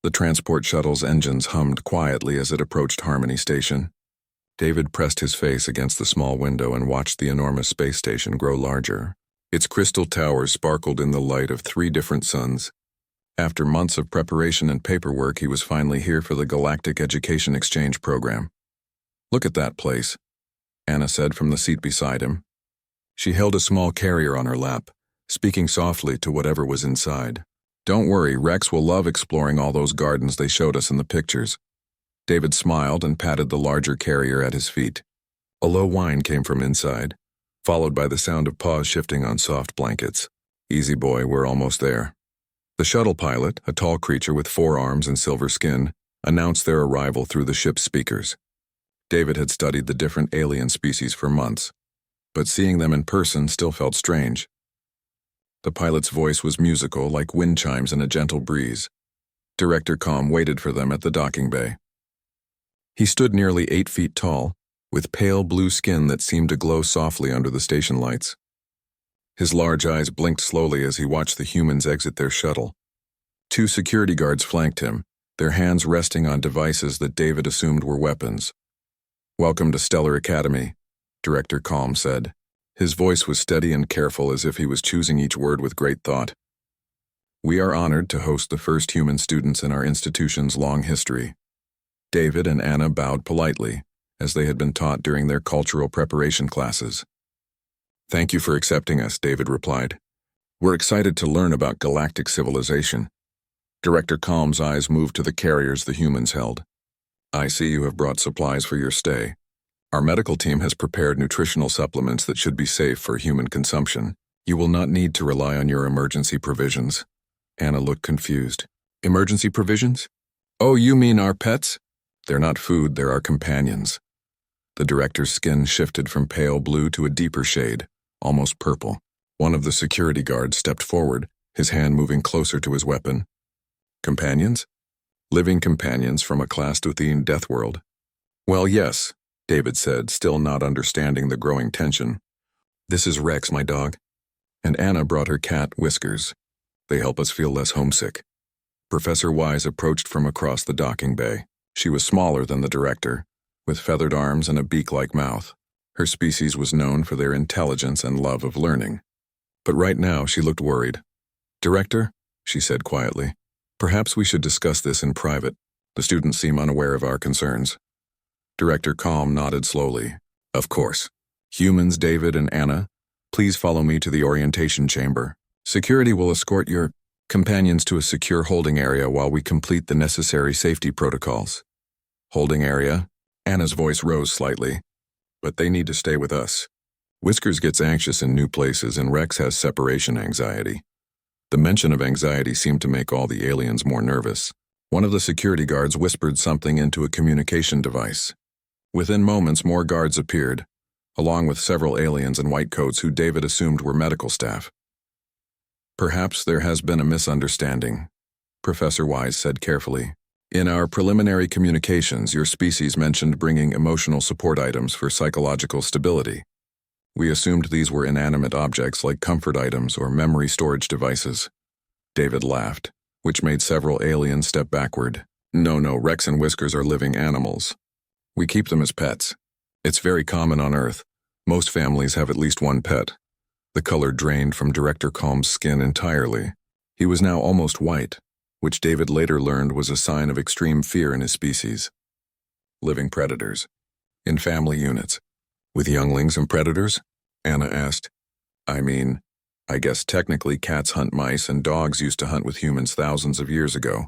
The transport shuttle's engines hummed quietly as it approached Harmony Station. David pressed his face against the small window and watched the enormous space station grow larger. Its crystal towers sparkled in the light of 3 different suns. After months of preparation and paperwork, he was finally here for the Galactic Education Exchange program. "Look at that place," Anna said from the seat beside him. She held a small carrier on her lap, speaking softly to whatever was inside. "Don't worry, Rex will love exploring all those gardens they showed us in the pictures." David smiled and patted the larger carrier at his feet. A low whine came from inside, followed by the sound of paws shifting on soft blankets. "Easy boy, we're almost there." The shuttle pilot, a tall creature with 4 arms and silver skin, announced their arrival through the ship's speakers. David had studied the different alien species for months, but seeing them in person still felt strange. The pilot's voice was musical, like wind chimes in a gentle breeze. Director Com waited for them at the docking bay. He stood nearly 8 feet tall, with pale blue skin that seemed to glow softly under the station lights. His large eyes blinked slowly as he watched the humans exit their shuttle. 2 security guards flanked him, their hands resting on devices that David assumed were weapons. "Welcome to Stellar Academy," Director Com said. His voice was steady and careful, as if he was choosing each word with great thought. "We are honored to host the first human students in our institution's long history." David and Anna bowed politely, as they had been taught during their cultural preparation classes. "Thank you for accepting us," David replied. "We're excited to learn about galactic civilization." Director Com's eyes moved to the carriers the humans held. "I see you have brought supplies for your stay. Our medical team has prepared nutritional supplements that should be safe for human consumption. You will not need to rely on your emergency provisions." Anna looked confused. "Emergency provisions? Oh, you mean our pets?" "They're not food, they're our companions." The director's skin shifted from pale blue to a deeper shade, almost purple. One of the security guards stepped forward, his hand moving closer to his weapon. "Companions? Living companions from a class-themed Deathworld?" "Well, yes," David said, still not understanding the growing tension. "This is Rex, my dog. And Anna brought her cat, Whiskers. They help us feel less homesick." Professor Wise approached from across the docking bay. She was smaller than the director, with feathered arms and a beak-like mouth. Her species was known for their intelligence and love of learning. But right now she looked worried. "Director," she said quietly, "perhaps we should discuss this in private. The students seem unaware of our concerns." Director Com nodded slowly. "Of course. Humans, David and Anna, please follow me to the orientation chamber. Security will escort your companions to a secure holding area while we complete the necessary safety protocols." "Holding area?" Anna's voice rose slightly. "But they need to stay with us. Whiskers gets anxious in new places and Rex has separation anxiety." The mention of anxiety seemed to make all the aliens more nervous. One of the security guards whispered something into a communication device. Within moments, more guards appeared, along with several aliens in white coats who David assumed were medical staff. "Perhaps there has been a misunderstanding," Professor Wise said carefully. "In our preliminary communications, your species mentioned bringing emotional support items for psychological stability. We assumed these were inanimate objects like comfort items or memory storage devices." David laughed, which made several aliens step backward. No, Rex and Whiskers are living animals. We keep them as pets. It's very common on Earth. Most families have at least one pet." The color drained from Director Com's skin entirely. He was now almost white, which David later learned was a sign of extreme fear in his species. "Living predators. In family units. With younglings and predators?" Anna asked. I guess technically cats hunt mice and dogs used to hunt with humans thousands of years ago.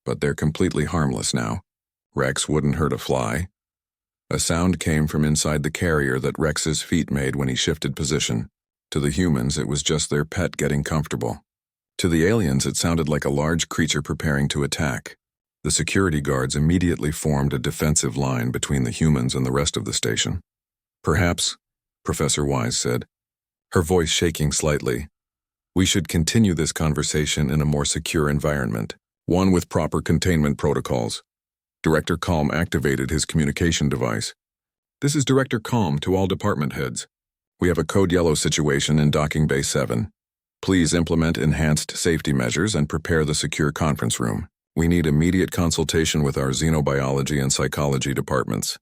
But they're completely harmless now. Rex wouldn't hurt a fly." A sound came from inside the carrier that Rex's feet made when he shifted position. To the humans, it was just their pet getting comfortable. To the aliens, it sounded like a large creature preparing to attack. The security guards immediately formed a defensive line between the humans and the rest of the station. "Perhaps," Professor Wise said, her voice shaking slightly, "we should continue this conversation in a more secure environment, one with proper containment protocols." Director Com activated his communication device. "This is Director Com to all department heads. We have a code yellow situation in Docking Bay 7. Please implement enhanced safety measures and prepare the secure conference room. We need immediate consultation with our xenobiology and psychology departments.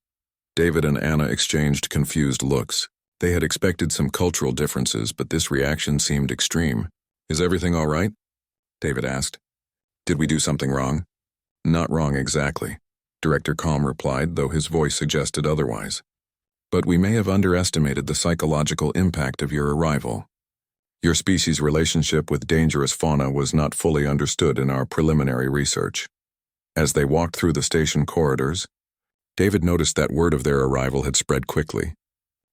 David and Anna exchanged confused looks. They had expected some cultural differences, but this reaction seemed extreme. Is everything all right? David asked. Did we do something wrong? Not wrong exactly, Director Calm replied, though his voice suggested otherwise. But we may have underestimated the psychological impact of your arrival. Your species' relationship with dangerous fauna was not fully understood in our preliminary research. As they walked through the station corridors, David noticed that word of their arrival had spread quickly.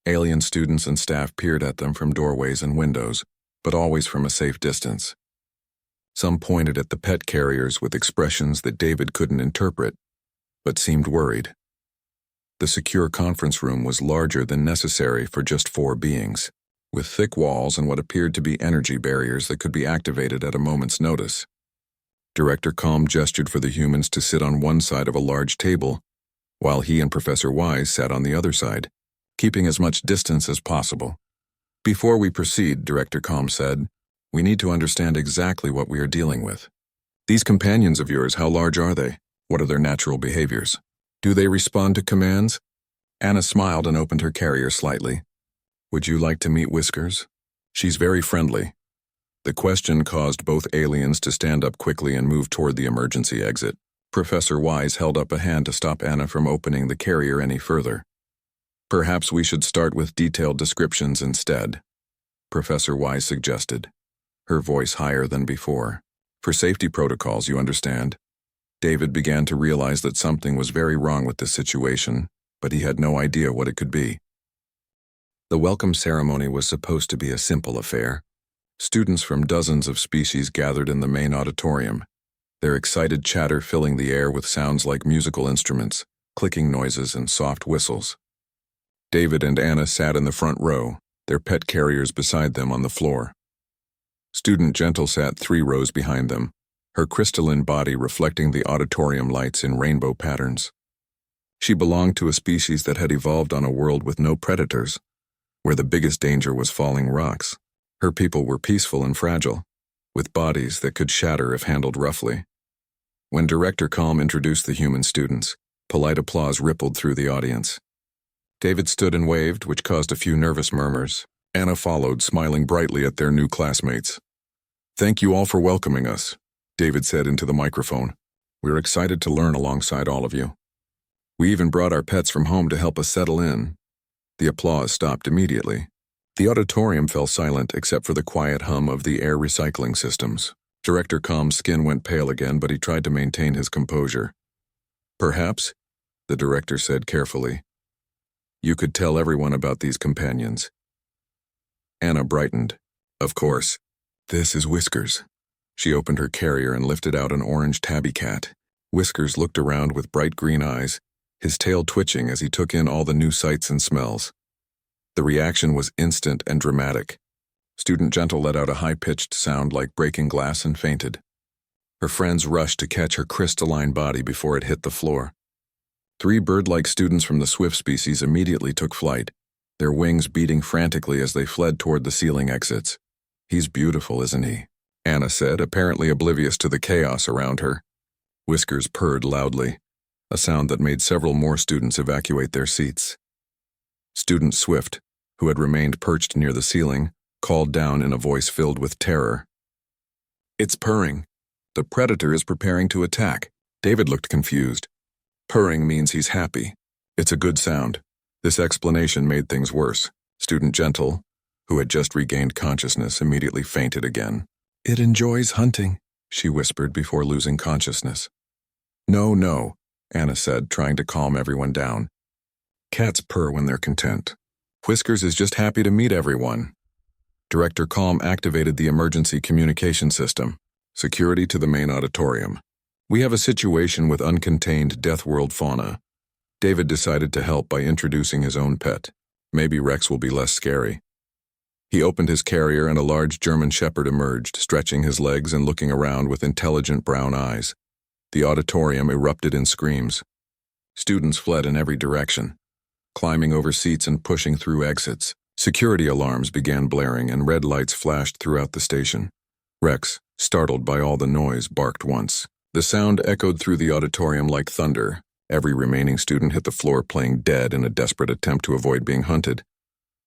Alien students and staff peered at them from doorways and windows, but always from a safe distance. Some pointed at the pet carriers with expressions that David couldn't interpret, but seemed worried. The secure conference room was larger than necessary for just 4 beings, with thick walls and what appeared to be energy barriers that could be activated at a moment's notice. Director Calm gestured for the humans to sit on one side of a large table, while he and Professor Wise sat on the other side, keeping as much distance as possible. Before we proceed, Director Calm said, we need to understand exactly what we are dealing with. These companions of yours, how large are they? What are their natural behaviors? Do they respond to commands? Anna smiled and opened her carrier slightly. Would you like to meet Whiskers? She's very friendly. The question caused both aliens to stand up quickly and move toward the emergency exit. Professor Wise held up a hand to stop Anna from opening the carrier any further. Perhaps we should start with detailed descriptions instead, Professor Wise suggested, her voice higher than before. For safety protocols, you understand. David began to realize that something was very wrong with this situation, but he had no idea what it could be. The welcome ceremony was supposed to be a simple affair. Students from dozens of species gathered in the main auditorium, their excited chatter filling the air with sounds like musical instruments, clicking noises, and soft whistles. David and Anna sat in the front row, their pet carriers beside them on the floor. Student Gentle sat 3 rows behind them, her crystalline body reflecting the auditorium lights in rainbow patterns. She belonged to a species that had evolved on a world with no predators, where the biggest danger was falling rocks. Her people were peaceful and fragile, with bodies that could shatter if handled roughly. When Director Calm introduced the human students, polite applause rippled through the audience. David stood and waved, which caused a few nervous murmurs. Anna followed, smiling brightly at their new classmates. Thank you all for welcoming us, David said into the microphone. We're excited to learn alongside all of you. We even brought our pets from home to help us settle in. The applause stopped immediately. The auditorium fell silent except for the quiet hum of the air recycling systems. Director Calm's skin went pale again, but he tried to maintain his composure. Perhaps, the director said carefully, you could tell everyone about these companions. Anna brightened. Of course. This is Whiskers. She opened her carrier and lifted out an orange tabby cat. Whiskers looked around with bright green eyes, his tail twitching as he took in all the new sights and smells. The reaction was instant and dramatic. Student Gentle let out a high-pitched sound like breaking glass and fainted. Her friends rushed to catch her crystalline body before it hit the floor. 3 bird-like students from the swift species immediately took flight, their wings beating frantically as they fled toward the ceiling exits. He's beautiful, isn't he? Anna said, apparently oblivious to the chaos around her. Whiskers purred loudly, a sound that made several more students evacuate their seats. Student Swift, who had remained perched near the ceiling, called down in a voice filled with terror. It's purring. The predator is preparing to attack. David looked confused. Purring means he's happy. It's a good sound. This explanation made things worse. Student Gentle, who had just regained consciousness, immediately fainted again. It enjoys hunting, she whispered before losing consciousness. No, Anna said, trying to calm everyone down. Cats purr when they're content. Whiskers is just happy to meet everyone. Director Calm activated the emergency communication system. Security to the main auditorium. We have a situation with uncontained Deathworld fauna. David decided to help by introducing his own pet. Maybe Rex will be less scary. He opened his carrier and a large German Shepherd emerged, stretching his legs and looking around with intelligent brown eyes. The auditorium erupted in screams. Students fled in every direction, climbing over seats and pushing through exits. Security alarms began blaring and red lights flashed throughout the station. Rex, startled by all the noise, barked once. The sound echoed through the auditorium like thunder. Every remaining student hit the floor playing dead in a desperate attempt to avoid being hunted.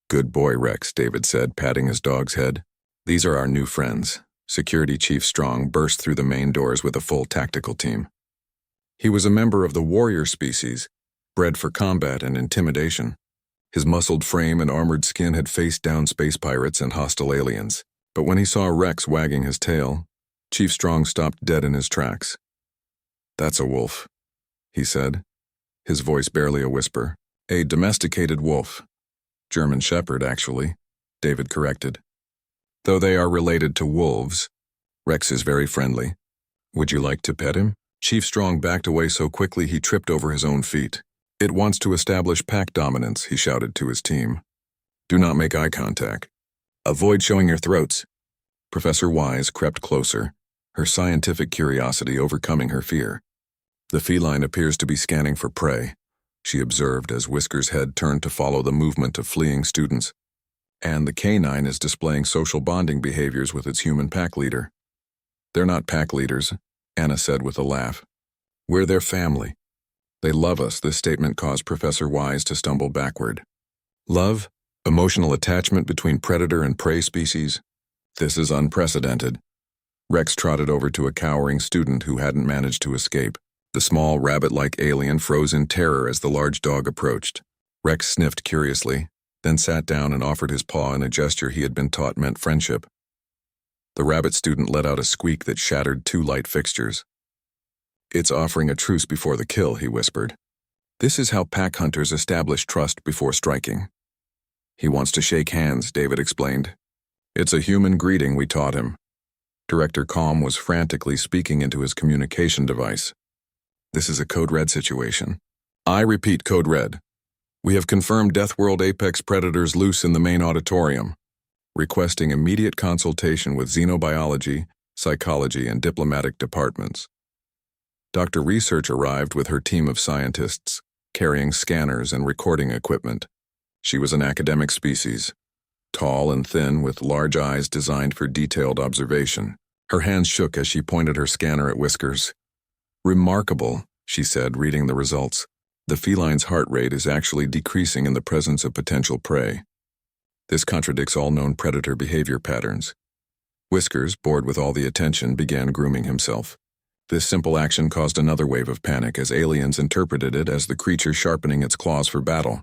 "Good boy, Rex," David said, patting his dog's head. "These are our new friends." Security Chief Strong burst through the main doors with a full tactical team. He was a member of the warrior species, bred for combat and intimidation. His muscled frame and armored skin had faced down space pirates and hostile aliens. But when he saw Rex wagging his tail, Chief Strong stopped dead in his tracks. "That's a wolf," he said, his voice barely a whisper. "A domesticated wolf. German Shepherd, actually," David corrected. "Though they are related to wolves, Rex is very friendly. Would you like to pet him?" Chief Strong backed away so quickly he tripped over his own feet. "It wants to establish pack dominance," he shouted to his team. "Do not make eye contact. Avoid showing your throats." Professor Wise crept closer, her scientific curiosity overcoming her fear. "The feline appears to be scanning for prey," she observed as Whisker's head turned to follow the movement of fleeing students. "And the canine is displaying social bonding behaviors with its human pack leader." "They're not pack leaders," Anna said with a laugh. "We're their family. They love us." This statement caused Professor Wise to stumble backward. "Love? Emotional attachment between predator and prey species? This is unprecedented." Rex trotted over to a cowering student who hadn't managed to escape. The small, rabbit-like alien froze in terror as the large dog approached. Rex sniffed curiously, then sat down and offered his paw in a gesture he had been taught meant friendship. The rabbit student let out a squeak that shattered two light fixtures. "It's offering a truce before the kill," he whispered. "This is how pack hunters establish trust before striking." "He wants to shake hands," David explained. "It's a human greeting we taught him." Director Calm was frantically speaking into his communication device. "This is a Code Red situation. I repeat, Code Red. We have confirmed Deathworld apex predators loose in the main auditorium. Requesting immediate consultation with xenobiology, psychology, and diplomatic departments." Dr. Research arrived with her team of scientists, carrying scanners and recording equipment. She was an academic species, tall and thin with large eyes designed for detailed observation. Her hands shook as she pointed her scanner at Whiskers. "Remarkable," she said, reading the results. "The feline's heart rate is actually decreasing in the presence of potential prey. This contradicts all known predator behavior patterns." Whiskers, bored with all the attention, began grooming himself. This simple action caused another wave of panic as aliens interpreted it as the creature sharpening its claws for battle.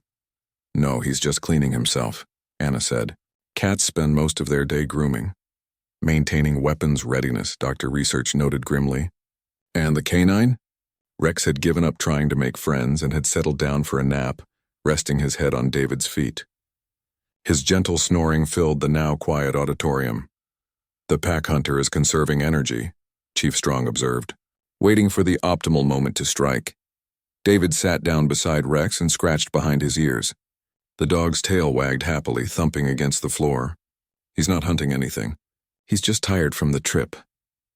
"No, he's just cleaning himself," Anna said. "Cats spend most of their day grooming." "Maintaining weapons readiness," Dr. Research noted grimly. "And the canine?" Rex had given up trying to make friends and had settled down for a nap, resting his head on David's feet. His gentle snoring filled the now quiet auditorium. "The pack hunter is conserving energy," Chief Strong observed, waiting for the optimal moment to strike. David sat down beside Rex and scratched behind his ears. The dog's tail wagged happily, thumping against the floor. "He's not hunting anything. He's just tired from the trip."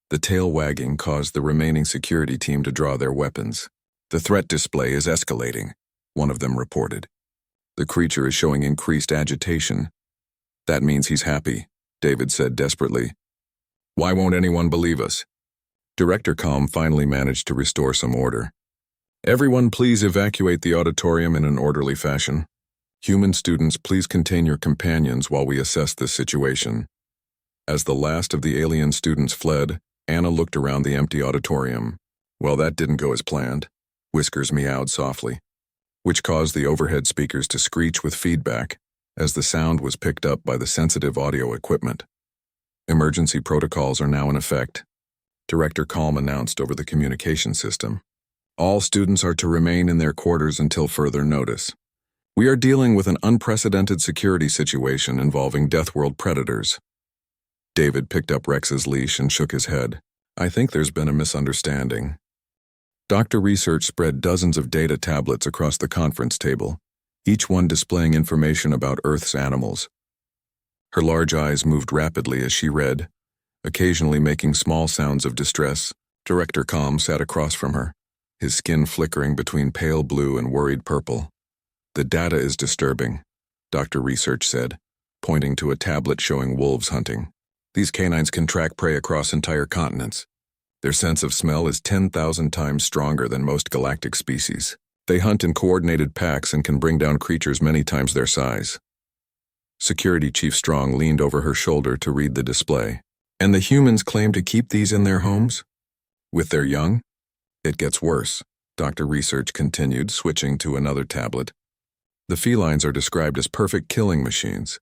The tail wagging caused the remaining security team to draw their weapons. "The threat display is escalating," one of them reported. "The creature is showing increased agitation." "That means he's happy," David said desperately. "Why won't anyone believe us?" Director Calm finally managed to restore some order. "Everyone please evacuate the auditorium in an orderly fashion. Human students, please contain your companions while we assess this situation." As the last of the alien students fled, Anna looked around the empty auditorium. Well, that didn't go as planned. Whiskers meowed softly, which caused the overhead speakers to screech with feedback as the sound was picked up by the sensitive audio equipment. "Emergency protocols are now in effect," Director Calm announced over the communication system. "All students are to remain in their quarters until further notice. We are dealing with an unprecedented security situation involving Deathworld predators." David picked up Rex's leash and shook his head. "I think there's been a misunderstanding." Dr. Research spread dozens of data tablets across the conference table, each one displaying information about Earth's animals. Her large eyes moved rapidly as she read, occasionally making small sounds of distress. Director Calm sat across from her, his skin flickering between pale blue and worried purple. "The data is disturbing," Dr. Research said, pointing to a tablet showing wolves hunting. "These canines can track prey across entire continents. Their sense of smell is 10,000 times stronger than most galactic species. They hunt in coordinated packs and can bring down creatures many times their size. Security Chief Strong leaned over her shoulder to read the display. And the humans claim to keep these in their homes? With their young? It gets worse, Dr. Research continued, switching to another tablet. The felines are described as perfect killing machines.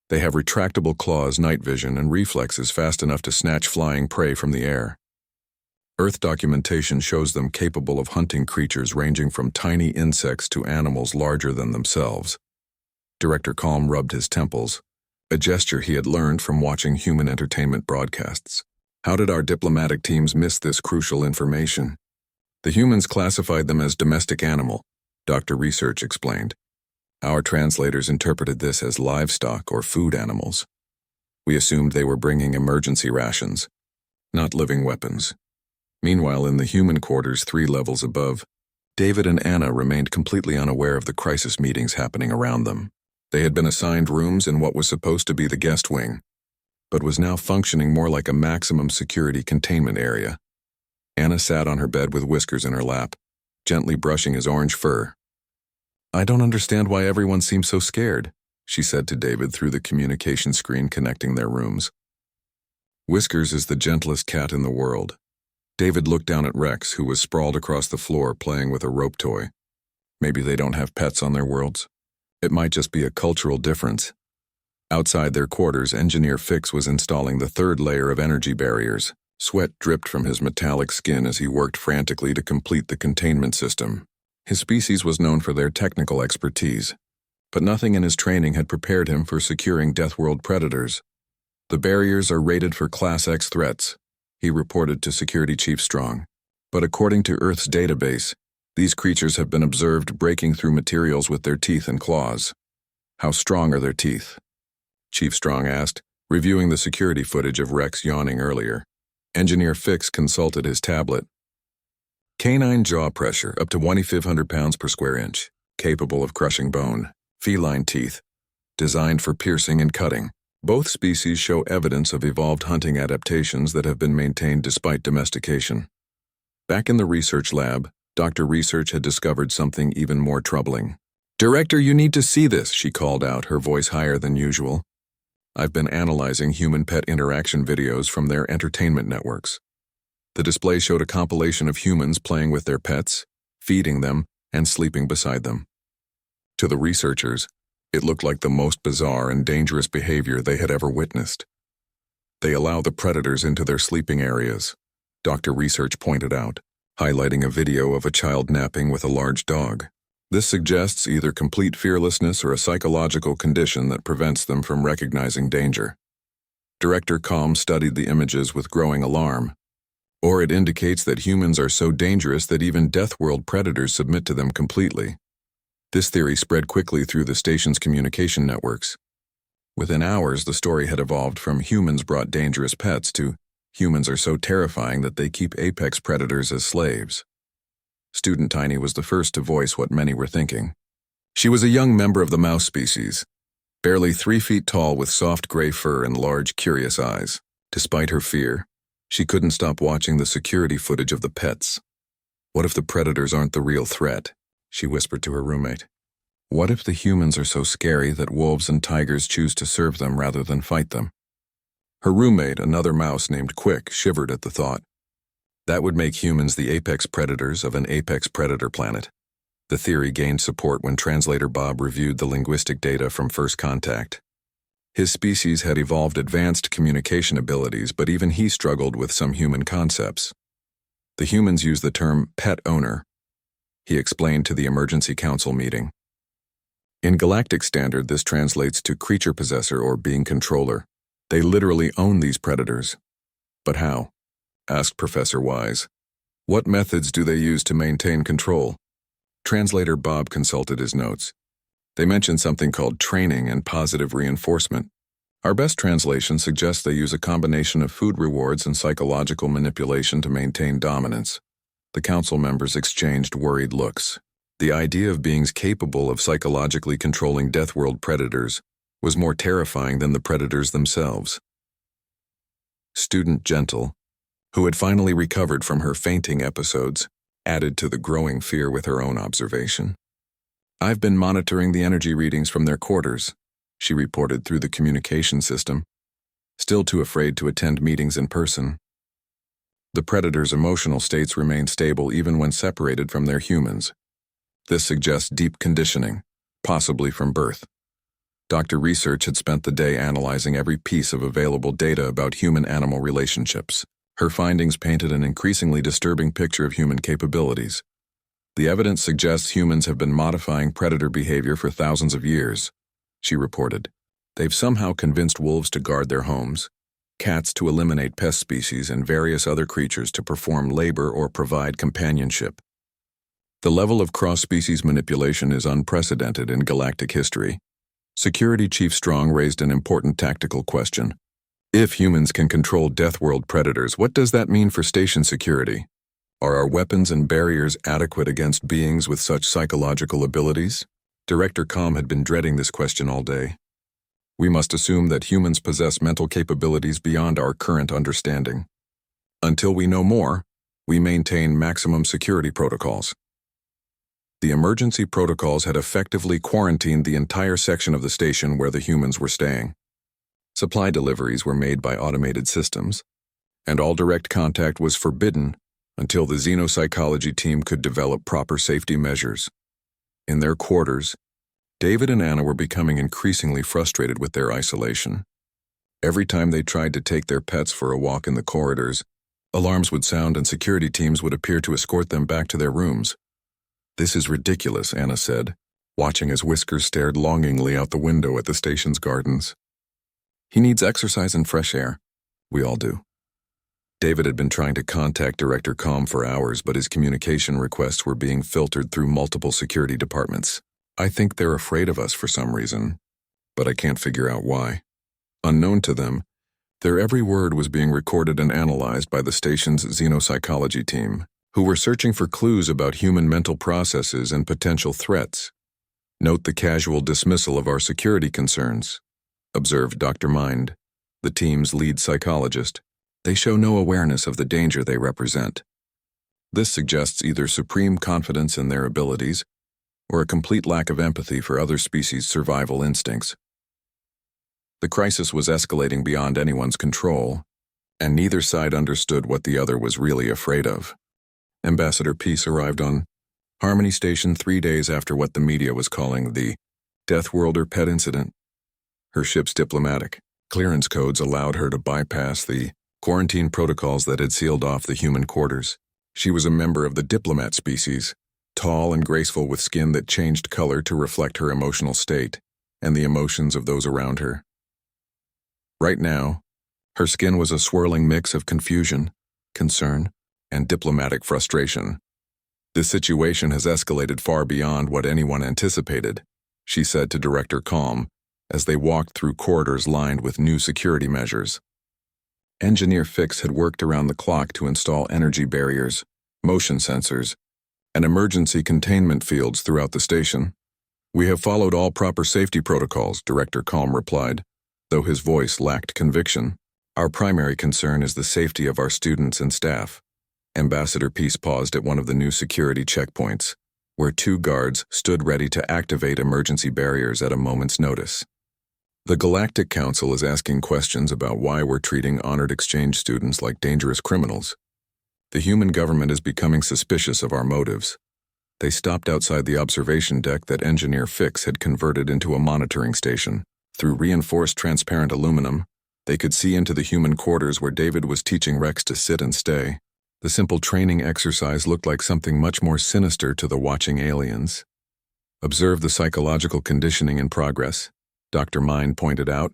They have retractable claws, night vision, and reflexes fast enough to snatch flying prey from the air. Earth documentation shows them capable of hunting creatures ranging from tiny insects to animals larger than themselves. Director Calm rubbed his temples, a gesture he had learned from watching human entertainment broadcasts. How did our diplomatic teams miss this crucial information? The humans classified them as domestic animal, Dr. Research explained. Our translators interpreted this as livestock or food animals. We assumed they were bringing emergency rations, not living weapons. Meanwhile, in the human quarters 3 levels above, David and Anna remained completely unaware of the crisis meetings happening around them. They had been assigned rooms in what was supposed to be the guest wing, but was now functioning more like a maximum security containment area. Anna sat on her bed with Whiskers in her lap, gently brushing his orange fur. "I don't understand why everyone seems so scared," she said to David through the communication screen connecting their rooms. Whiskers is the gentlest cat in the world. David looked down at Rex, who was sprawled across the floor playing with a rope toy. Maybe they don't have pets on their worlds. It might just be a cultural difference. Outside their quarters, Engineer Fix was installing the 3rd layer of energy barriers. Sweat dripped from his metallic skin as he worked frantically to complete the containment system. His species was known for their technical expertise, but nothing in his training had prepared him for securing Deathworld predators. "The barriers are rated for Class X threats," he reported to Security Chief Strong. "But according to Earth's database, these creatures have been observed breaking through materials with their teeth and claws." "How strong are their teeth?" Chief Strong asked, reviewing the security footage of Rex yawning earlier. Engineer Fix consulted his tablet. "Canine jaw pressure up to 2,500 pounds per square inch, capable of crushing bone. Feline teeth, designed for piercing and cutting. Both species show evidence of evolved hunting adaptations that have been maintained despite domestication." Back in the research lab, Dr. Research had discovered something even more troubling. "Director, you need to see this," she called out, her voice higher than usual. "I've been analyzing human-pet interaction videos from their entertainment networks. The display showed a compilation of humans playing with their pets, feeding them, and sleeping beside them. To the researchers, it looked like the most bizarre and dangerous behavior they had ever witnessed. They allow the predators into their sleeping areas, Dr. Research pointed out, highlighting a video of a child napping with a large dog. This suggests either complete fearlessness or a psychological condition that prevents them from recognizing danger. Director Calm studied the images with growing alarm. Or it indicates that humans are so dangerous that even Deathworld predators submit to them completely. This theory spread quickly through the station's communication networks. Within hours, the story had evolved from humans brought dangerous pets to humans are so terrifying that they keep apex predators as slaves. Student Tiny was the first to voice what many were thinking. She was a young member of the mouse species, barely 3 feet tall with soft gray fur and large, curious eyes. Despite her fear, she couldn't stop watching the security footage of the pets. "What if the predators aren't the real threat?" she whispered to her roommate. "What if the humans are so scary that wolves and tigers choose to serve them rather than fight them?" Her roommate, another mouse named Quick, shivered at the thought. That would make humans the apex predators of an apex predator planet. The theory gained support when translator Bob reviewed the linguistic data from First Contact. His species had evolved advanced communication abilities, but even he struggled with some human concepts. The humans use the term pet owner, he explained to the emergency council meeting. In galactic standard, this translates to creature possessor or being controller. They literally own these predators. "But how?" asked Professor Wise. "What methods do they use to maintain control?" Translator Bob consulted his notes. They mentioned something called training and positive reinforcement. Our best translation suggests they use a combination of food rewards and psychological manipulation to maintain dominance. The council members exchanged worried looks. The idea of beings capable of psychologically controlling Deathworld predators was more terrifying than the predators themselves. Student Gentle, who had finally recovered from her fainting episodes, added to the growing fear with her own observation. "I've been monitoring the energy readings from their quarters," she reported through the communication system, still too afraid to attend meetings in person. The predators' emotional states remain stable even when separated from their humans. This suggests deep conditioning, possibly from birth. Dr. Research had spent the day analyzing every piece of available data about human-animal relationships. Her findings painted an increasingly disturbing picture of human capabilities. "The evidence suggests humans have been modifying predator behavior for thousands of years," she reported. "They've somehow convinced wolves to guard their homes, cats to eliminate pest species, and various other creatures to perform labor or provide companionship. The level of cross-species manipulation is unprecedented in galactic history." Security Chief Strong raised an important tactical question. "If humans can control Deathworld predators, what does that mean for station security? Are our weapons and barriers adequate against beings with such psychological abilities?" Director Com had been dreading this question all day. "We must assume that humans possess mental capabilities beyond our current understanding. Until we know more, we maintain maximum security protocols." The emergency protocols had effectively quarantined the entire section of the station where the humans were staying. Supply deliveries were made by automated systems, and all direct contact was forbidden until the xenopsychology team could develop proper safety measures. In their quarters, David and Anna were becoming increasingly frustrated with their isolation. Every time they tried to take their pets for a walk in the corridors, alarms would sound and security teams would appear to escort them back to their rooms. "This is ridiculous," Anna said, watching as Whiskers stared longingly out the window at the station's gardens. "He needs exercise and fresh air. We all do." David had been trying to contact Director Com for hours, but his communication requests were being filtered through multiple security departments. "I think they're afraid of us for some reason, but I can't figure out why." Unknown to them, their every word was being recorded and analyzed by the station's xenopsychology team, who were searching for clues about human mental processes and potential threats. "Note the casual dismissal of our security concerns," observed Dr. Mind, the team's lead psychologist. "They show no awareness of the danger they represent." This suggests either supreme confidence in their abilities or a complete lack of empathy for other species' survival instincts. The crisis was escalating beyond anyone's control, and neither side understood what the other was really afraid of. Ambassador Peace arrived on Harmony Station 3 days after what the media was calling the Deathworlder pet incident. Her ship's diplomatic clearance codes allowed her to bypass the quarantine protocols that had sealed off the human quarters. She was a member of the diplomat species, tall and graceful with skin that changed color to reflect her emotional state and the emotions of those around her. Right now, her skin was a swirling mix of confusion, concern, and diplomatic frustration. "This situation has escalated far beyond what anyone anticipated," she said to Director Com as they walked through corridors lined with new security measures. Engineer Fix had worked around the clock to install energy barriers, motion sensors, and emergency containment fields throughout the station. "We have followed all proper safety protocols," Director Com replied, though his voice lacked conviction. "Our primary concern is the safety of our students and staff." Ambassador Peace paused at one of the new security checkpoints, where 2 guards stood ready to activate emergency barriers at a moment's notice. "The Galactic Council is asking questions about why we're treating honored exchange students like dangerous criminals. The human government is becoming suspicious of our motives." They stopped outside the observation deck that Engineer Fix had converted into a monitoring station. Through reinforced transparent aluminum, they could see into the human quarters where David was teaching Rex to sit and stay. The simple training exercise looked like something much more sinister to the watching aliens. "Observe the psychological conditioning in progress," Dr. Mind pointed out,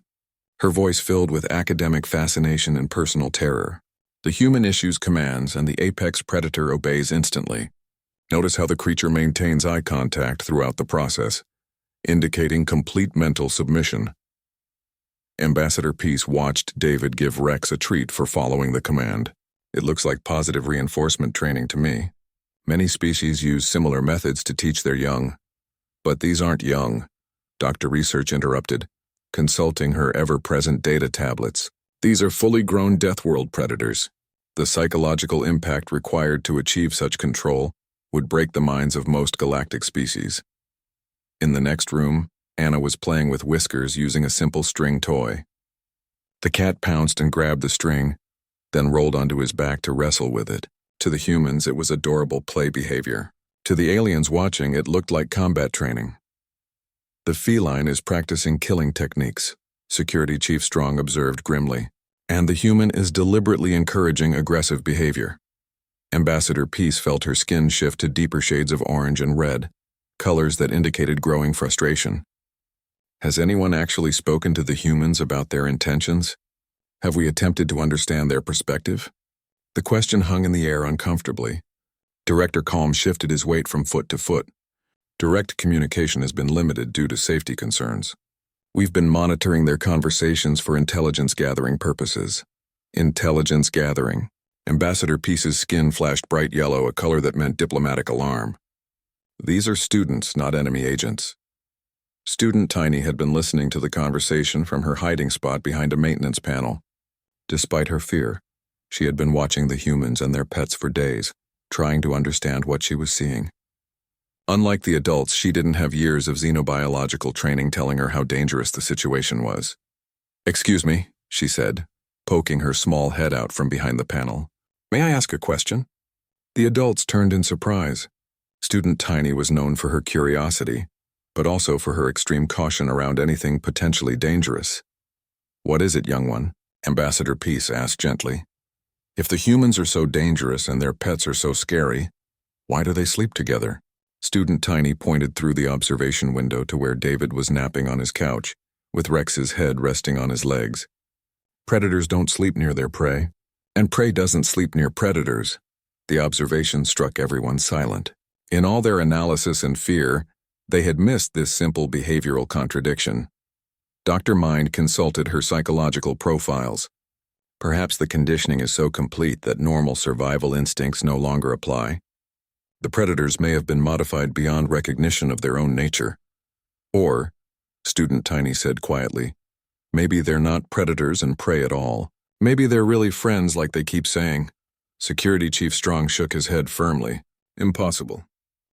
her voice filled with academic fascination and personal terror. "The human issues commands and the apex predator obeys instantly. Notice how the creature maintains eye contact throughout the process, indicating complete mental submission." Ambassador Peace watched David give Rex a treat for following the command. "It looks like positive reinforcement training to me. Many species use similar methods to teach their young. But these aren't young," Dr. Research interrupted, consulting her ever-present data tablets. "These are fully grown Deathworld predators. The psychological impact required to achieve such control would break the minds of most galactic species. In the next room, Anna was playing with Whiskers using a simple string toy. The cat pounced and grabbed the string, then rolled onto his back to wrestle with it. To the humans, it was adorable play behavior. To the aliens watching, it looked like combat training. The feline is practicing killing techniques, Security Chief Strong observed grimly, and the human is deliberately encouraging aggressive behavior. Ambassador Peace felt her skin shift to deeper shades of orange and red, colors that indicated growing frustration. Has anyone actually spoken to the humans about their intentions? Have we attempted to understand their perspective? The question hung in the air uncomfortably. Director Calm shifted his weight from foot to foot. Direct communication has been limited due to safety concerns. We've been monitoring their conversations for intelligence gathering purposes. Intelligence gathering. Ambassador Peace's skin flashed bright yellow, a color that meant diplomatic alarm. These are students, not enemy agents. Student Tiny had been listening to the conversation from her hiding spot behind a maintenance panel. Despite her fear, she had been watching the humans and their pets for days, trying to understand what she was seeing. Unlike the adults, she didn't have years of xenobiological training telling her how dangerous the situation was. "Excuse me," she said, poking her small head out from behind the panel. "May I ask a question?" The adults turned in surprise. Student Tiny was known for her curiosity, but also for her extreme caution around anything potentially dangerous. "What is it, young one?" Ambassador Peace asked gently. "If the humans are so dangerous and their pets are so scary, why do they sleep together?" Student Tiny pointed through the observation window to where David was napping on his couch, with Rex's head resting on his legs. "Predators don't sleep near their prey, and prey doesn't sleep near predators." The observation struck everyone silent. In all their analysis and fear, they had missed this simple behavioral contradiction. Dr. Mind consulted her psychological profiles. Perhaps the conditioning is so complete that normal survival instincts no longer apply. The predators may have been modified beyond recognition of their own nature. Or, Student Tiny said quietly, maybe they're not predators and prey at all. Maybe they're really friends like they keep saying. Security Chief Strong shook his head firmly. Impossible.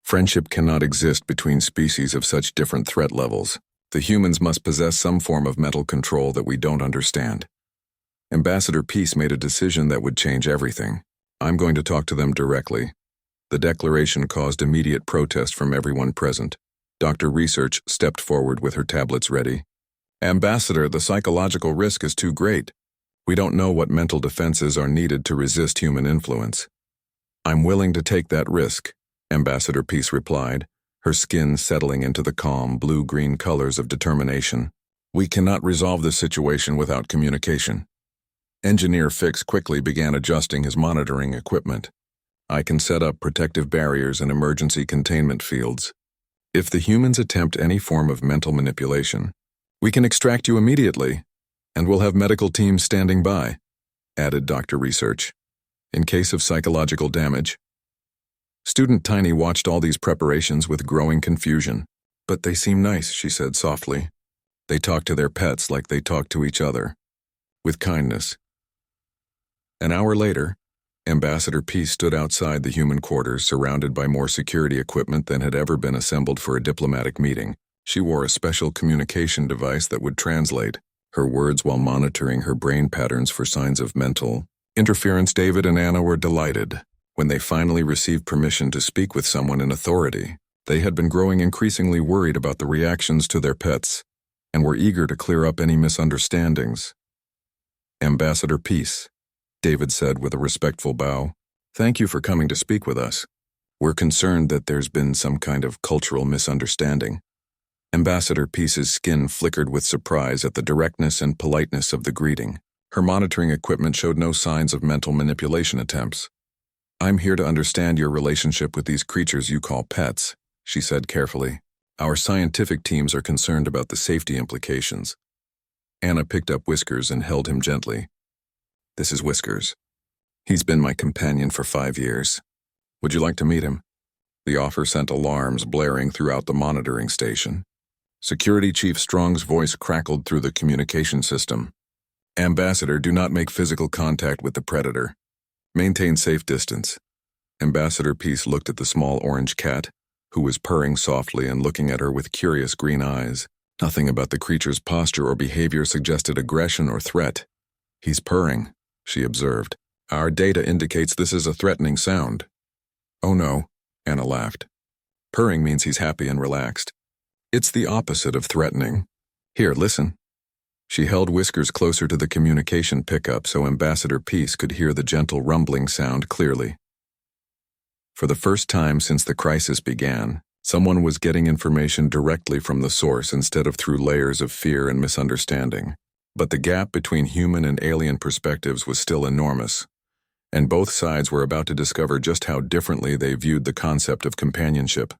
Friendship cannot exist between species of such different threat levels. The humans must possess some form of mental control that we don't understand. Ambassador Peace made a decision that would change everything. "I'm going to talk to them directly." The declaration caused immediate protest from everyone present. Dr. Research stepped forward with her tablets ready. "Ambassador, the psychological risk is too great. We don't know what mental defenses are needed to resist human influence." "I'm willing to take that risk," Ambassador Peace replied, her skin settling into the calm blue-green colors of determination. "We cannot resolve this situation without communication." Engineer Fix quickly began adjusting his monitoring equipment. "I can set up protective barriers and emergency containment fields. If the humans attempt any form of mental manipulation, we can extract you immediately, and we'll have medical teams standing by," added Dr. Research. "In case of psychological damage." Student Tiny watched all these preparations with growing confusion. "But they seem nice," she said softly. "They talk to their pets like they talk to each other. With kindness." An hour later, Ambassador Peace stood outside the human quarters, surrounded by more security equipment than had ever been assembled for a diplomatic meeting. She wore a special communication device that would translate her words while monitoring her brain patterns for signs of mental interference. David and Anna were delighted when they finally received permission to speak with someone in authority. They had been growing increasingly worried about the reactions to their pets and were eager to clear up any misunderstandings. "Ambassador Peace," David said with a respectful bow, "thank you for coming to speak with us. We're concerned that there's been some kind of cultural misunderstanding." Ambassador Peace's skin flickered with surprise at the directness and politeness of the greeting. Her monitoring equipment showed no signs of mental manipulation attempts. "I'm here to understand your relationship with these creatures you call pets," she said carefully. "Our scientific teams are concerned about the safety implications." Anna picked up Whiskers and held him gently. "This is Whiskers. He's been my companion for 5 years. Would you like to meet him?" The offer sent alarms blaring throughout the monitoring station. Security Chief Strong's voice crackled through the communication system. "Ambassador, do not make physical contact with the predator. Maintain safe distance. Ambassador Peace looked at the small orange cat, who was purring softly and looking at her with curious green eyes. Nothing about the creature's posture or behavior suggested aggression or threat. He's purring, she observed. Our data indicates this is a threatening sound. Oh no, Anna laughed. Purring means he's happy and relaxed. It's the opposite of threatening. Here, listen. She held Whiskers closer to the communication pickup so Ambassador Peace could hear the gentle rumbling sound clearly. For the first time since the crisis began, someone was getting information directly from the source instead of through layers of fear and misunderstanding. But the gap between human and alien perspectives was still enormous, and both sides were about to discover just how differently they viewed the concept of companionship.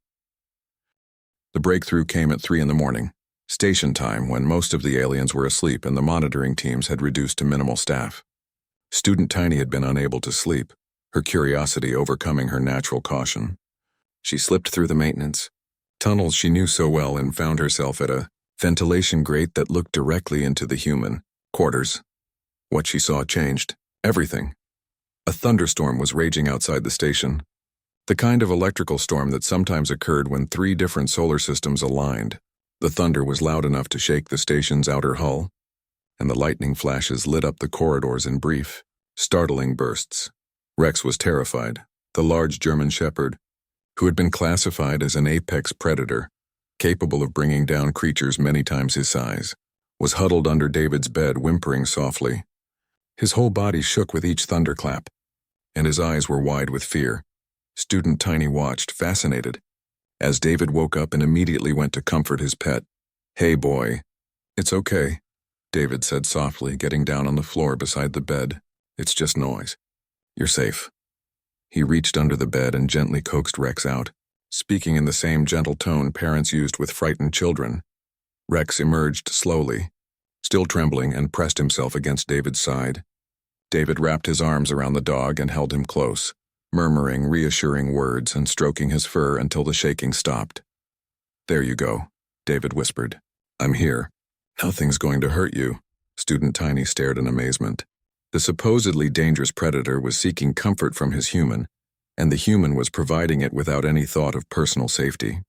The breakthrough came at 3 a.m, station time, when most of the aliens were asleep and the monitoring teams had reduced to minimal staff. Student Tiny had been unable to sleep, her curiosity overcoming her natural caution. She slipped through the maintenance tunnels she knew so well and found herself at a ventilation grate that looked directly into the human quarters. What she saw changed everything. A thunderstorm was raging outside the station, the kind of electrical storm that sometimes occurred when 3 different solar systems aligned. The thunder was loud enough to shake the station's outer hull, and the lightning flashes lit up the corridors in brief, startling bursts. Rex was terrified. The large German shepherd, who had been classified as an apex predator, capable of bringing down creatures many times his size, was huddled under David's bed, whimpering softly. His whole body shook with each thunderclap, and his eyes were wide with fear. Student Tiny watched, fascinated, as David woke up and immediately went to comfort his pet. "Hey, boy. It's okay," David said softly, getting down on the floor beside the bed. "It's just noise. You're safe." He reached under the bed and gently coaxed Rex out, speaking in the same gentle tone parents used with frightened children. Rex emerged slowly, still trembling, and pressed himself against David's side. David wrapped his arms around the dog and held him close, murmuring reassuring words and stroking his fur until the shaking stopped. "There you go," David whispered. "I'm here. Nothing's going to hurt you." Student Tiny stared in amazement. The supposedly dangerous predator was seeking comfort from his human, and the human was providing it without any thought of personal safety.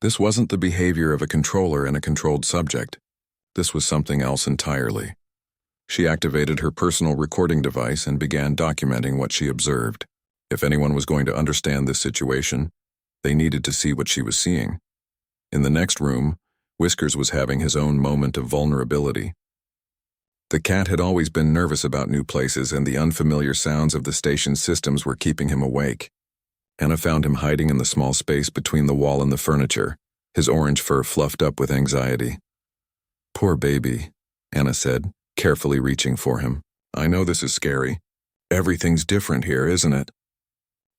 This wasn't the behavior of a controller and a controlled subject. This was something else entirely. She activated her personal recording device and began documenting what she observed. If anyone was going to understand this situation, they needed to see what she was seeing. In the next room, Whiskers was having his own moment of vulnerability. The cat had always been nervous about new places, and the unfamiliar sounds of the station's systems were keeping him awake. Anna found him hiding in the small space between the wall and the furniture, his orange fur fluffed up with anxiety. "Poor baby," Anna said, carefully reaching for him. "I know this is scary. Everything's different here, isn't it?"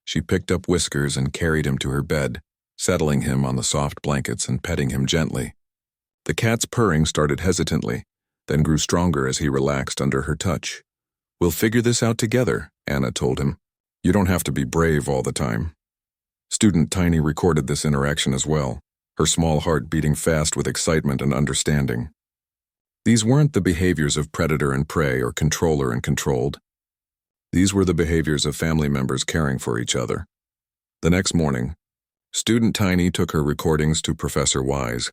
She picked up Whiskers and carried him to her bed, settling him on the soft blankets and petting him gently. The cat's purring started hesitantly, then grew stronger as he relaxed under her touch. "We'll figure this out together," Anna told him. "You don't have to be brave all the time." Student Tiny recorded this interaction as well, her small heart beating fast with excitement and understanding. These weren't the behaviors of predator and prey or controller and controlled. These were the behaviors of family members caring for each other. The next morning, Student Tiny took her recordings to Professor Wise,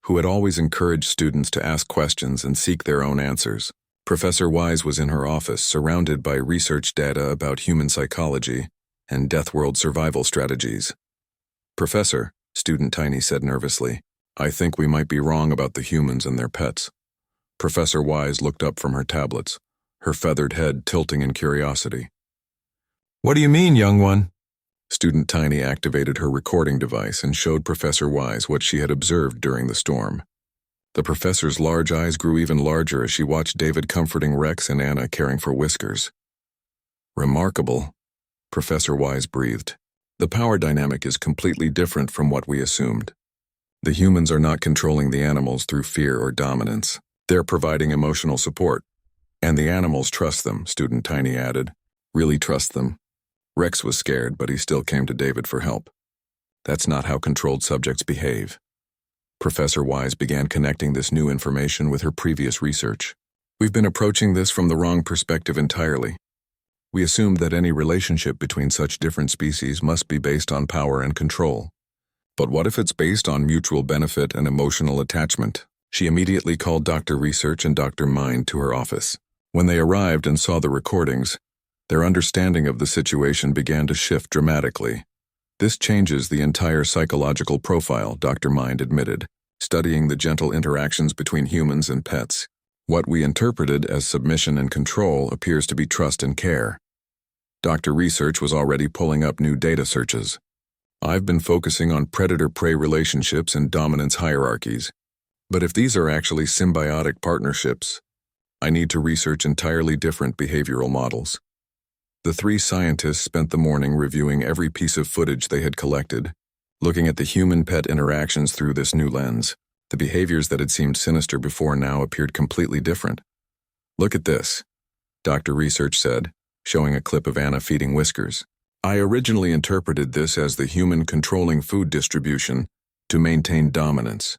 who had always encouraged students to ask questions and seek their own answers. Professor Wise was in her office, surrounded by research data about human psychology and Deathworld survival strategies. "Professor," Student Tiny said nervously, "I think we might be wrong about the humans and their pets." Professor Wise looked up from her tablets, her feathered head tilting in curiosity. "What do you mean, young one?" Student Tiny activated her recording device and showed Professor Wise what she had observed during the storm. The professor's large eyes grew even larger as she watched David comforting Rex and Anna caring for Whiskers. "Remarkable," Professor Wise breathed. "The power dynamic is completely different from what we assumed. The humans are not controlling the animals through fear or dominance. They're providing emotional support. And the animals trust them," Student Tiny added. "Really trust them." Rex was scared, but he still came to David for help. "That's not how controlled subjects behave." Professor Wise began connecting this new information with her previous research. "We've been approaching this from the wrong perspective entirely. We assumed that any relationship between such different species must be based on power and control. But what if it's based on mutual benefit and emotional attachment? She immediately called Dr. Research and Dr. Mind to her office. When they arrived and saw the recordings, their understanding of the situation began to shift dramatically. This changes the entire psychological profile, Dr. Mind admitted, studying the gentle interactions between humans and pets. What we interpreted as submission and control appears to be trust and care. Dr. Research was already pulling up new data searches. I've been focusing on predator-prey relationships and dominance hierarchies. But if these are actually symbiotic partnerships, I need to research entirely different behavioral models. The three scientists spent the morning reviewing every piece of footage they had collected, looking at the human-pet interactions through this new lens. The behaviors that had seemed sinister before now appeared completely different. Look at this, Dr. Research said, showing a clip of Anna feeding Whiskers. I originally interpreted this as the human controlling food distribution to maintain dominance.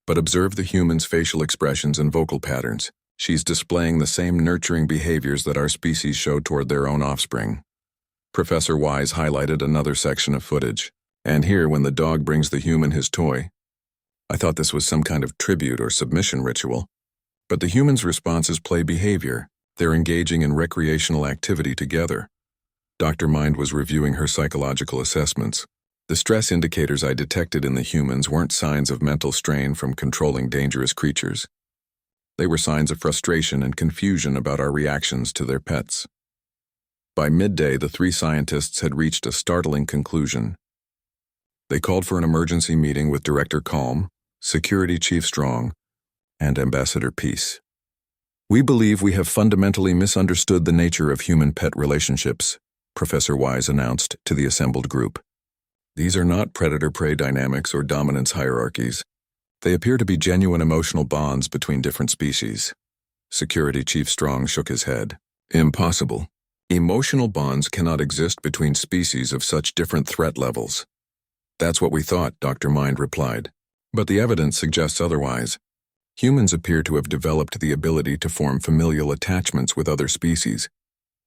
But observe the human's facial expressions and vocal patterns. She's displaying the same nurturing behaviors that our species show toward their own offspring. Professor Wise highlighted another section of footage. And here, when the dog brings the human his toy, I thought this was some kind of tribute or submission ritual. But the human's responses play behavior. They're engaging in recreational activity together. Dr. Mind was reviewing her psychological assessments. The stress indicators I detected in the humans weren't signs of mental strain from controlling dangerous creatures. They were signs of frustration and confusion about our reactions to their pets. By midday, the three scientists had reached a startling conclusion. They called for an emergency meeting with Director Calm, Security Chief Strong, and Ambassador Peace. We believe we have fundamentally misunderstood the nature of human-pet relationships, Professor Wise announced to the assembled group. These are not predator-prey dynamics or dominance hierarchies. They appear to be genuine emotional bonds between different species. Security Chief Strong shook his head. Impossible. Emotional bonds cannot exist between species of such different threat levels. That's what we thought, Dr. Mind replied. But the evidence suggests otherwise. Humans appear to have developed the ability to form familial attachments with other species,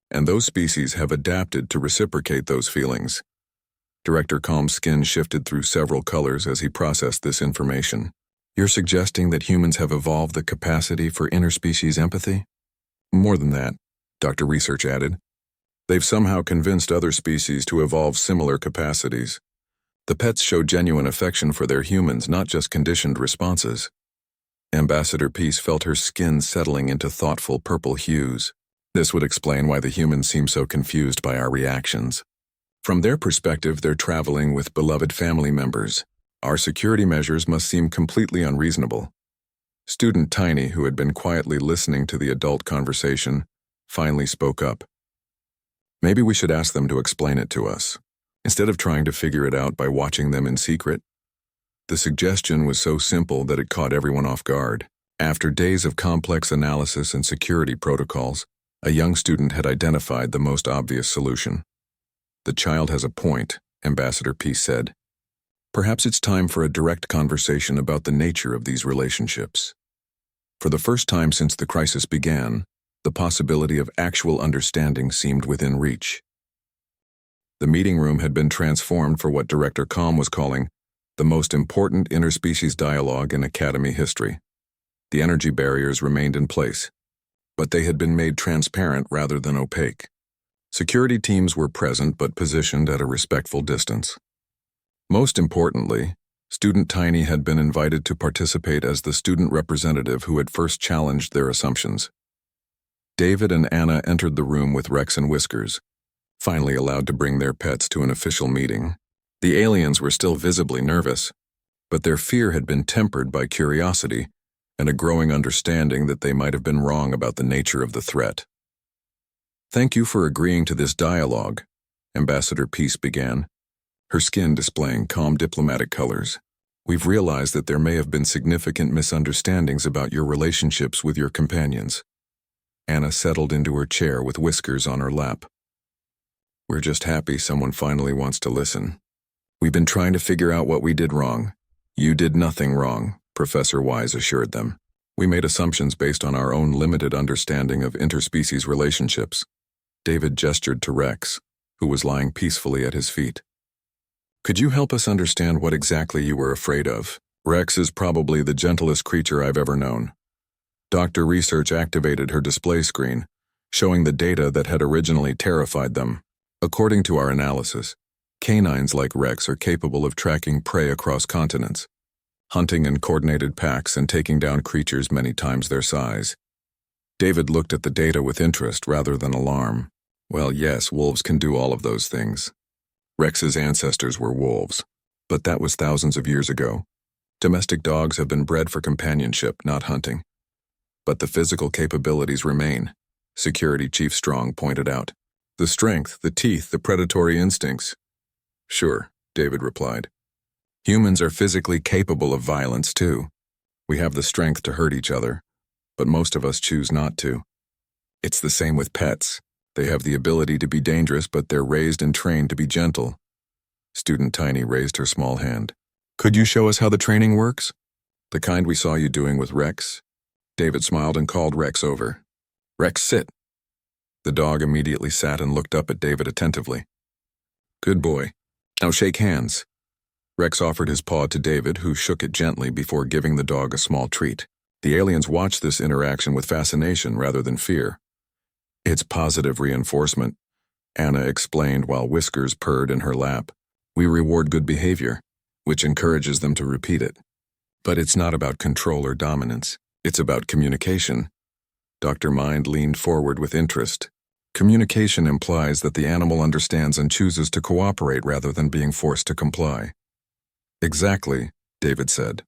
and those species have adapted to reciprocate those feelings. Director Calm's skin shifted through several colors as he processed this information. You're suggesting that humans have evolved the capacity for interspecies empathy? More than that, Dr. Research added. They've somehow convinced other species to evolve similar capacities. The pets show genuine affection for their humans, not just conditioned responses. Ambassador Peace felt her skin settling into thoughtful purple hues. This would explain why the humans seem so confused by our reactions. From their perspective, they're traveling with beloved family members. Our security measures must seem completely unreasonable. Student Tiny, who had been quietly listening to the adult conversation, finally spoke up. Maybe we should ask them to explain it to us, instead of trying to figure it out by watching them in secret. The suggestion was so simple that it caught everyone off guard. After days of complex analysis and security protocols, a young student had identified the most obvious solution. The child has a point, Ambassador Peace said. Perhaps it's time for a direct conversation about the nature of these relationships. For the first time since the crisis began, the possibility of actual understanding seemed within reach. The meeting room had been transformed for what Director Calm was calling the most important interspecies dialogue in Academy history. The energy barriers remained in place, but they had been made transparent rather than opaque. Security teams were present but positioned at a respectful distance. Most importantly, Student Tiny had been invited to participate as the student representative who had first challenged their assumptions. David and Anna entered the room with Rex and Whiskers, finally allowed to bring their pets to an official meeting. The aliens were still visibly nervous, but their fear had been tempered by curiosity and a growing understanding that they might have been wrong about the nature of the threat. Thank you for agreeing to this dialogue, Ambassador Peace began, her skin displaying calm diplomatic colors. We've realized that there may have been significant misunderstandings about your relationships with your companions. Anna settled into her chair with Whiskers on her lap. We're just happy someone finally wants to listen. We've been trying to figure out what we did wrong. You did nothing wrong, Professor Wise assured them. We made assumptions based on our own limited understanding of interspecies relationships. David gestured to Rex, who was lying peacefully at his feet. Could you help us understand what exactly you were afraid of? Rex is probably the gentlest creature I've ever known. Dr. Research activated her display screen, showing the data that had originally terrified them. According to our analysis, canines like Rex are capable of tracking prey across continents, hunting in coordinated packs and taking down creatures many times their size. David looked at the data with interest rather than alarm. Well, yes, wolves can do all of those things. Rex's ancestors were wolves, but that was thousands of years ago. Domestic dogs have been bred for companionship, not hunting. But the physical capabilities remain, Security Chief Strong pointed out. The strength, the teeth, the predatory instincts. Sure, David replied. Humans are physically capable of violence too. We have the strength to hurt each other, but most of us choose not to. It's the same with pets. They have the ability to be dangerous, but they're raised and trained to be gentle. Student Tiny raised her small hand. Could you show us how the training works? The kind we saw you doing with Rex? David smiled and called Rex over. Rex, sit. The dog immediately sat and looked up at David attentively. Good boy. Now shake hands. Rex offered his paw to David, who shook it gently before giving the dog a small treat. The aliens watched this interaction with fascination rather than fear. It's positive reinforcement, Anna explained while Whiskers purred in her lap. We reward good behavior, which encourages them to repeat it. But it's not about control or dominance. It's about communication. Dr. Mind leaned forward with interest. Communication implies that the animal understands and chooses to cooperate rather than being forced to comply. Exactly, David said.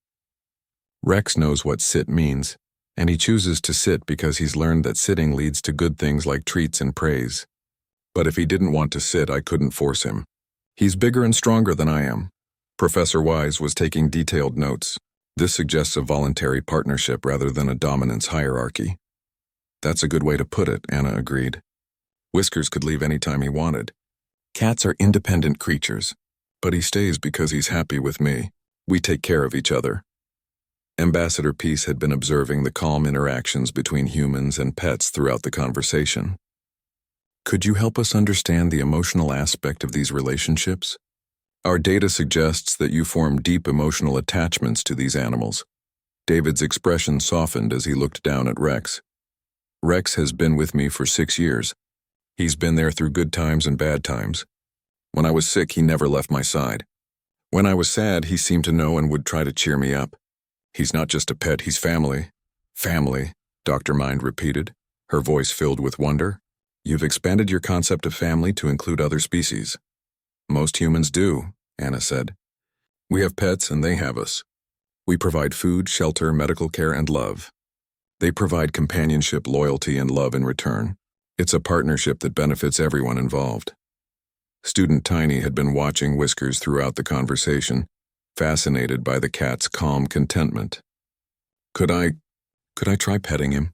Rex knows what sit means, and he chooses to sit because he's learned that sitting leads to good things like treats and praise. But if he didn't want to sit, I couldn't force him. He's bigger and stronger than I am. Professor Wise was taking detailed notes. This suggests a voluntary partnership rather than a dominance hierarchy. That's a good way to put it, Anna agreed. Whiskers could leave any time he wanted. Cats are independent creatures, but he stays because he's happy with me. We take care of each other. Ambassador Peace had been observing the calm interactions between humans and pets throughout the conversation. Could you help us understand the emotional aspect of these relationships? Our data suggests that you form deep emotional attachments to these animals. David's expression softened as he looked down at Rex. Rex has been with me for 6 years. He's been there through good times and bad times. When I was sick, he never left my side. When I was sad, he seemed to know and would try to cheer me up. He's not just a pet, he's family. Family, Dr. Mind repeated, her voice filled with wonder. You've expanded your concept of family to include other species. Most humans do, Anna said. We have pets and they have us. We provide food, shelter, medical care, and love. They provide companionship, loyalty, and love in return. It's a partnership that benefits everyone involved. Student Tiny had been watching Whiskers throughout the conversation, fascinated by the cat's calm contentment. Could I try petting him?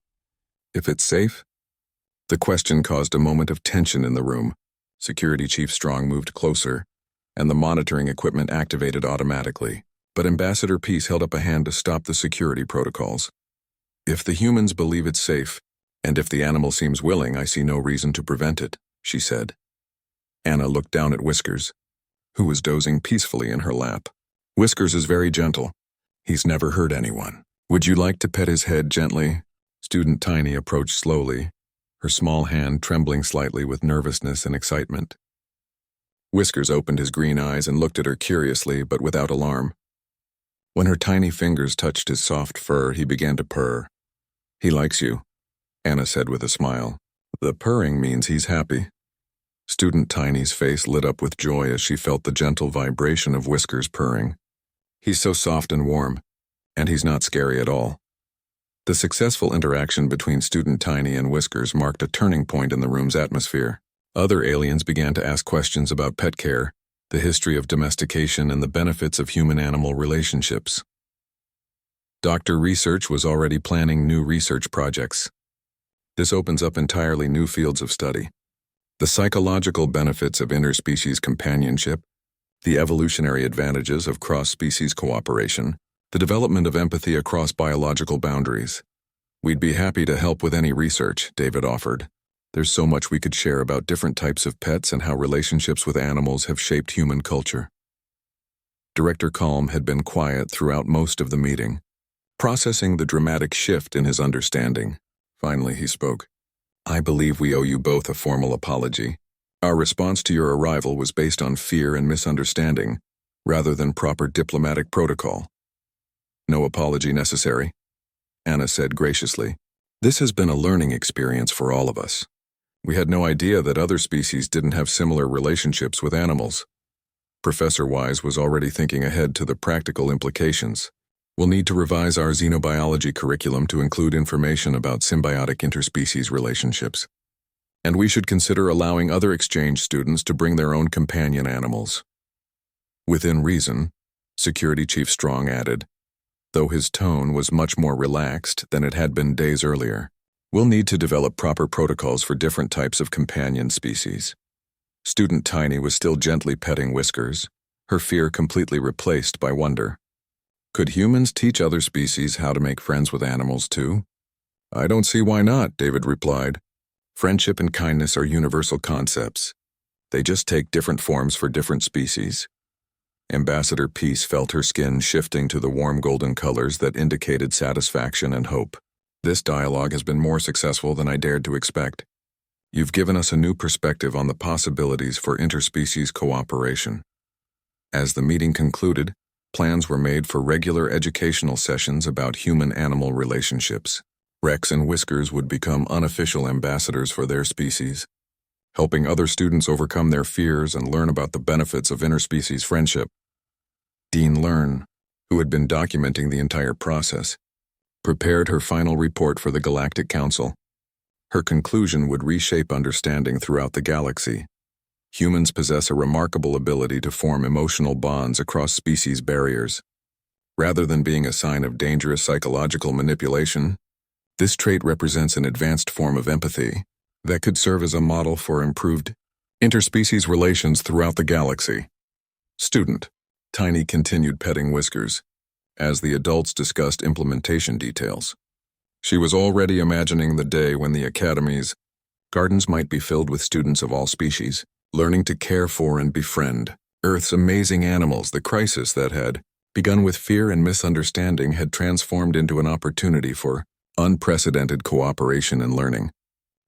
If it's safe? The question caused a moment of tension in the room. Security Chief Strong moved closer, and the monitoring equipment activated automatically. But Ambassador Peace held up a hand to stop the security protocols. If the humans believe it's safe, and if the animal seems willing, I see no reason to prevent it, she said. Anna looked down at Whiskers, who was dozing peacefully in her lap. Whiskers is very gentle. He's never hurt anyone. Would you like to pet his head gently? Student Tiny approached slowly, her small hand trembling slightly with nervousness and excitement. Whiskers opened his green eyes and looked at her curiously but without alarm. When her tiny fingers touched his soft fur, he began to purr. He likes you, Anna said with a smile. The purring means he's happy. Student Tiny's face lit up with joy as she felt the gentle vibration of Whiskers' purring. He's so soft and warm, and he's not scary at all. The successful interaction between Student Tiny and Whiskers marked a turning point in the room's atmosphere. Other aliens began to ask questions about pet care, the history of domestication, and the benefits of human-animal relationships. Dr. Research was already planning new research projects. This opens up entirely new fields of study. The psychological benefits of interspecies companionship, the evolutionary advantages of cross-species cooperation, the development of empathy across biological boundaries. We'd be happy to help with any research, David offered. There's so much we could share about different types of pets and how relationships with animals have shaped human culture. Director Calm had been quiet throughout most of the meeting, processing the dramatic shift in his understanding. Finally, he spoke. I believe we owe you both a formal apology. Our response to your arrival was based on fear and misunderstanding, rather than proper diplomatic protocol. No apology necessary, Anna said graciously. This has been a learning experience for all of us. We had no idea that other species didn't have similar relationships with animals. Professor Wise was already thinking ahead to the practical implications. We'll need to revise our xenobiology curriculum to include information about symbiotic interspecies relationships. And we should consider allowing other exchange students to bring their own companion animals. Within reason, Security Chief Strong added, though his tone was much more relaxed than it had been days earlier. We'll need to develop proper protocols for different types of companion species. Student Tiny was still gently petting Whiskers, her fear completely replaced by wonder. Could humans teach other species how to make friends with animals too? I don't see why not, David replied. Friendship and kindness are universal concepts. They just take different forms for different species. Ambassador Peace felt her skin shifting to the warm golden colors that indicated satisfaction and hope. This dialogue has been more successful than I dared to expect. You've given us a new perspective on the possibilities for interspecies cooperation. As the meeting concluded, plans were made for regular educational sessions about human-animal relationships. Rex and Whiskers would become unofficial ambassadors for their species, helping other students overcome their fears and learn about the benefits of interspecies friendship. Dean Learn, who had been documenting the entire process, prepared her final report for the Galactic Council. Her conclusion would reshape understanding throughout the galaxy. Humans possess a remarkable ability to form emotional bonds across species barriers. Rather than being a sign of dangerous psychological manipulation, this trait represents an advanced form of empathy that could serve as a model for improved interspecies relations throughout the galaxy. Student Tiny continued petting Whiskers as the adults discussed implementation details. She was already imagining the day when the Academy's gardens might be filled with students of all species, learning to care for and befriend Earth's amazing animals. The crisis that had begun with fear and misunderstanding had transformed into an opportunity for unprecedented cooperation and learning.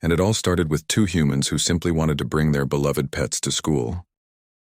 And it all started with two humans who simply wanted to bring their beloved pets to school.